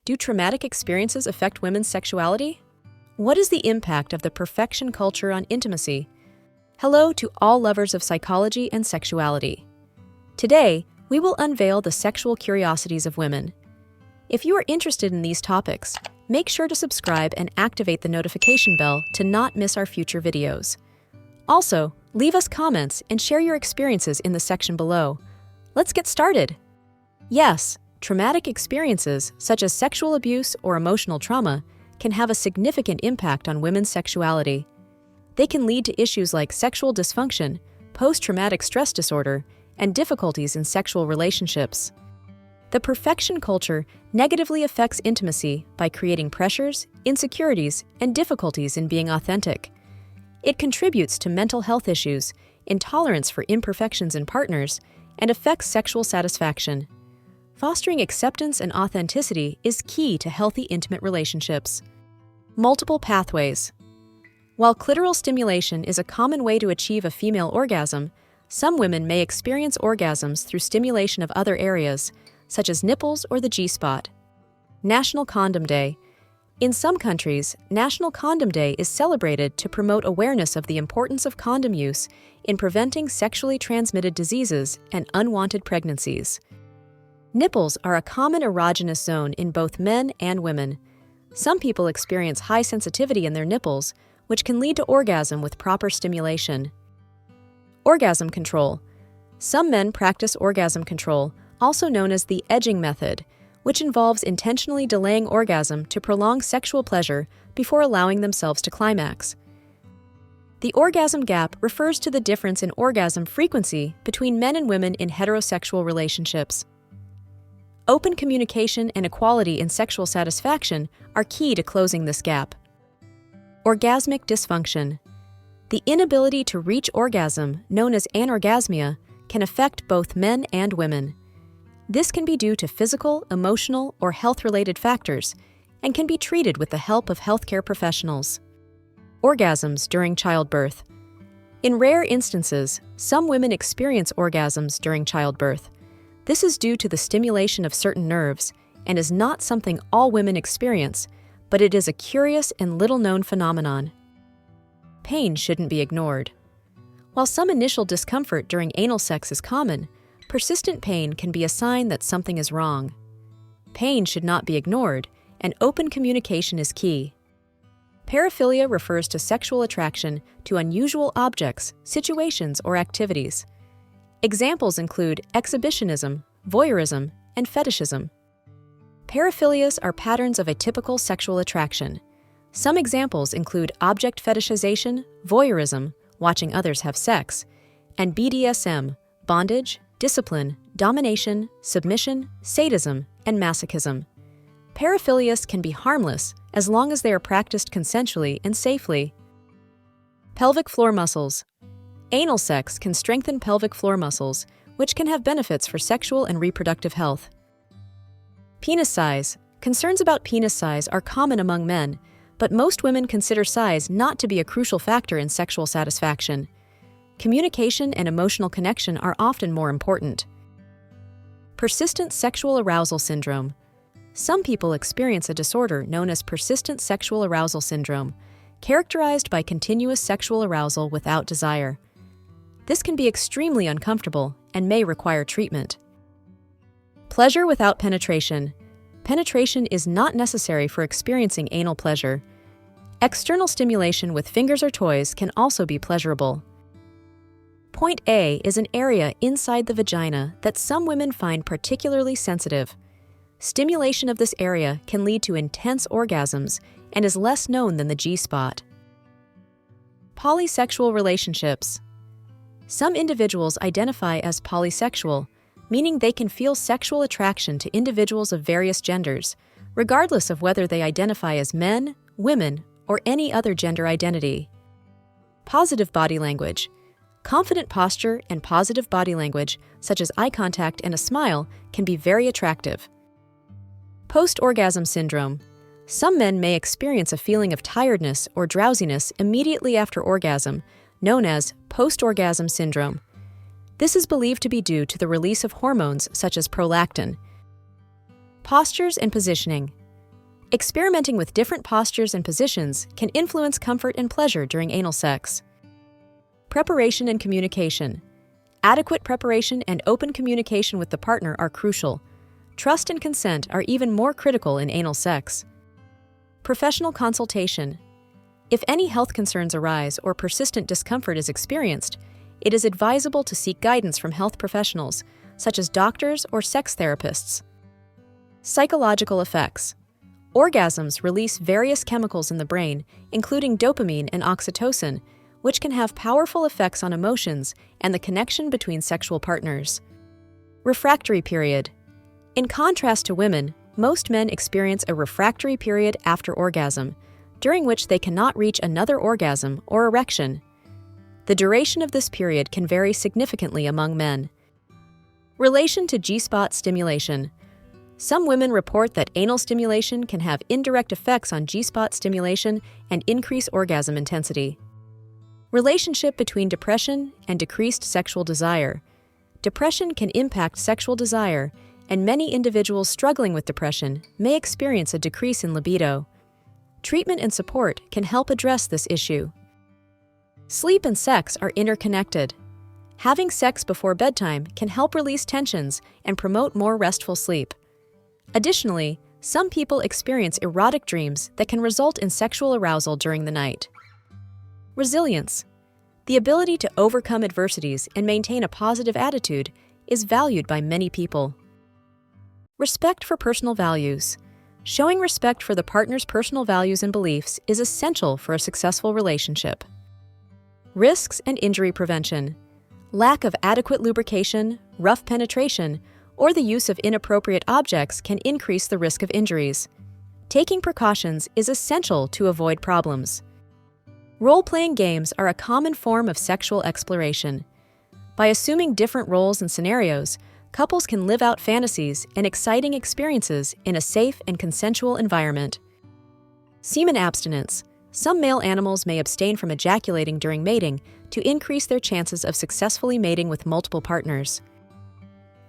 Do traumatic experiences affect women's sexuality? What is the impact of the perfection culture on intimacy? Hello to all lovers of psychology and sexuality. Today, we will unveil the sexual curiosities of women. If you are interested in these topics, make sure to subscribe and activate the notification bell to not miss our future videos. Also, leave us comments and share your experiences in the section below. Let's get started. Yes, traumatic experiences such as sexual abuse or emotional trauma can have a significant impact on women's sexuality. They can lead to issues like sexual dysfunction, post-traumatic stress disorder, and difficulties in sexual relationships. The perfection culture negatively affects intimacy by creating pressures, insecurities, and difficulties in being authentic. It contributes to mental health issues, intolerance for imperfections in partners, and affects sexual satisfaction. Fostering acceptance and authenticity is key to healthy intimate relationships. Multiple pathways. While clitoral stimulation is a common way to achieve a female orgasm, some women may experience orgasms through stimulation of other areas, such as nipples or the G-spot. National Condom Day. In some countries, National Condom Day is celebrated to promote awareness of the importance of condom use in preventing sexually transmitted diseases and unwanted pregnancies. Nipples are a common erogenous zone in both men and women. Some people experience high sensitivity in their nipples, which can lead to orgasm with proper stimulation. Orgasm control. Some men practice orgasm control, also known as the edging method, which involves intentionally delaying orgasm to prolong sexual pleasure before allowing themselves to climax. The orgasm gap refers to the difference in orgasm frequency between men and women in heterosexual relationships. Open communication and equality in sexual satisfaction are key to closing this gap. Orgasmic dysfunction. The inability to reach orgasm, known as anorgasmia, can affect both men and women. This can be due to physical, emotional, or health-related factors and can be treated with the help of healthcare professionals. Orgasms during childbirth. In rare instances, some women experience orgasms during childbirth. This is due to the stimulation of certain nerves and is not something all women experience, but it is a curious and little-known phenomenon. Pain shouldn't be ignored. While some initial discomfort during anal sex is common, persistent pain can be a sign that something is wrong. Pain should not be ignored, and open communication is key. Paraphilia refers to sexual attraction to unusual objects, situations, or activities. Examples include exhibitionism, voyeurism, and fetishism. Paraphilias are patterns of a typical sexual attraction. Some examples include object fetishization, voyeurism, watching others have sex, and BDSM, bondage, discipline, domination, submission, sadism, and masochism. Paraphilias can be harmless as long as they are practiced consensually and safely. Pelvic floor muscles. Anal sex can strengthen pelvic floor muscles, which can have benefits for sexual and reproductive health. Penis size. Concerns about penis size are common among men, but most women consider size not to be a crucial factor in sexual satisfaction. Communication and emotional connection are often more important. Persistent sexual arousal syndrome. Some people experience a disorder known as persistent sexual arousal syndrome, characterized by continuous sexual arousal without desire. This can be extremely uncomfortable and may require treatment. Pleasure without penetration. Penetration is not necessary for experiencing anal pleasure. External stimulation with fingers or toys can also be pleasurable. Point A is an area inside the vagina that some women find particularly sensitive. Stimulation of this area can lead to intense orgasms and is less known than the G-spot. Polysexual relationships. Some individuals identify as polysexual, meaning they can feel sexual attraction to individuals of various genders, regardless of whether they identify as men, women, or any other gender identity. Positive body language. Confident posture and positive body language, such as eye contact and a smile, can be very attractive. Post-orgasm syndrome. Some men may experience a feeling of tiredness or drowsiness immediately after orgasm, known as post-orgasm syndrome. This is believed to be due to the release of hormones such as prolactin. Postures and positioning. Experimenting with different postures and positions can influence comfort and pleasure during anal sex. Preparation and communication. Adequate preparation and open communication with the partner are crucial. Trust and consent are even more critical in anal sex. Professional consultation. If any health concerns arise or persistent discomfort is experienced, it is advisable to seek guidance from health professionals, such as doctors or sex therapists. Psychological effects. Orgasms release various chemicals in the brain, including dopamine and oxytocin, which can have powerful effects on emotions and the connection between sexual partners. Refractory period. In contrast to women, most men experience a refractory period after orgasm, during which they cannot reach another orgasm or erection. The duration of this period can vary significantly among men. Relation to G-spot stimulation. Some women report that anal stimulation can have indirect effects on G-spot stimulation and increase orgasm intensity. Relationship between depression and decreased sexual desire. Depression can impact sexual desire, and many individuals struggling with depression may experience a decrease in libido. Treatment and support can help address this issue. Sleep and sex are interconnected. Having sex before bedtime can help release tensions and promote more restful sleep. Additionally, some people experience erotic dreams that can result in sexual arousal during the night. Resilience. The ability to overcome adversities and maintain a positive attitude is valued by many people. Respect for personal values. Showing respect for the partner's personal values and beliefs is essential for a successful relationship. Risks and injury prevention. Lack of adequate lubrication, rough penetration, or the use of inappropriate objects can increase the risk of injuries. Taking precautions is essential to avoid problems. Role-playing games are a common form of sexual exploration. By assuming different roles and scenarios, couples can live out fantasies and exciting experiences in a safe and consensual environment. Semen abstinence. Some male animals may abstain from ejaculating during mating to increase their chances of successfully mating with multiple partners.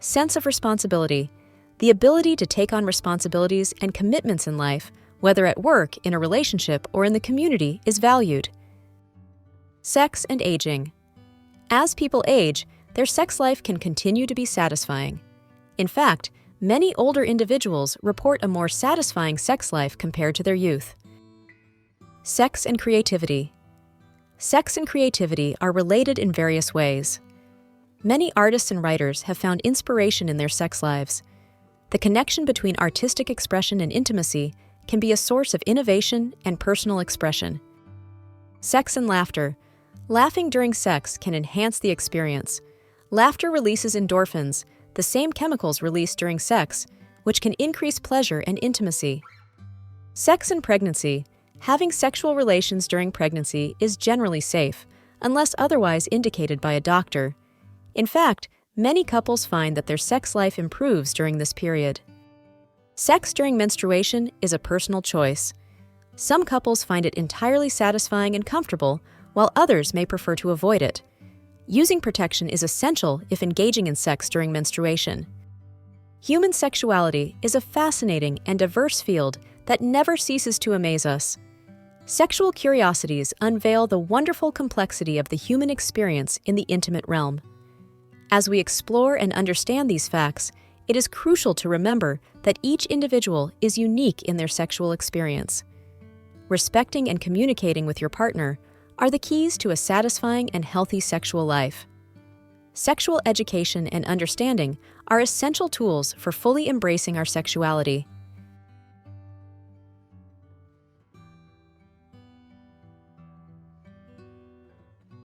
Sense of responsibility. The ability to take on responsibilities and commitments in life, whether at work, in a relationship, or in the community, is valued. Sex and aging. As people age, their sex life can continue to be satisfying. In fact, many older individuals report a more satisfying sex life compared to their youth. Sex and creativity. Sex and creativity are related in various ways. Many artists and writers have found inspiration in their sex lives. The connection between artistic expression and intimacy can be a source of innovation and personal expression. Sex and laughter. Laughing during sex can enhance the experience. Laughter releases endorphins, the same chemicals released during sex, which can increase pleasure and intimacy. Sex and pregnancy. Having sexual relations during pregnancy is generally safe, unless otherwise indicated by a doctor. In fact, many couples find that their sex life improves during this period. Sex during menstruation is a personal choice. Some couples find it entirely satisfying and comfortable, while others may prefer to avoid it. Using protection is essential if engaging in sex during menstruation. Human sexuality is a fascinating and diverse field that never ceases to amaze us. Sexual curiosities unveil the wonderful complexity of the human experience in the intimate realm. As we explore and understand these facts, it is crucial to remember that each individual is unique in their sexual experience. Respecting and communicating with your partner are the keys to a satisfying and healthy sexual life. Sexual education and understanding are essential tools for fully embracing our sexuality.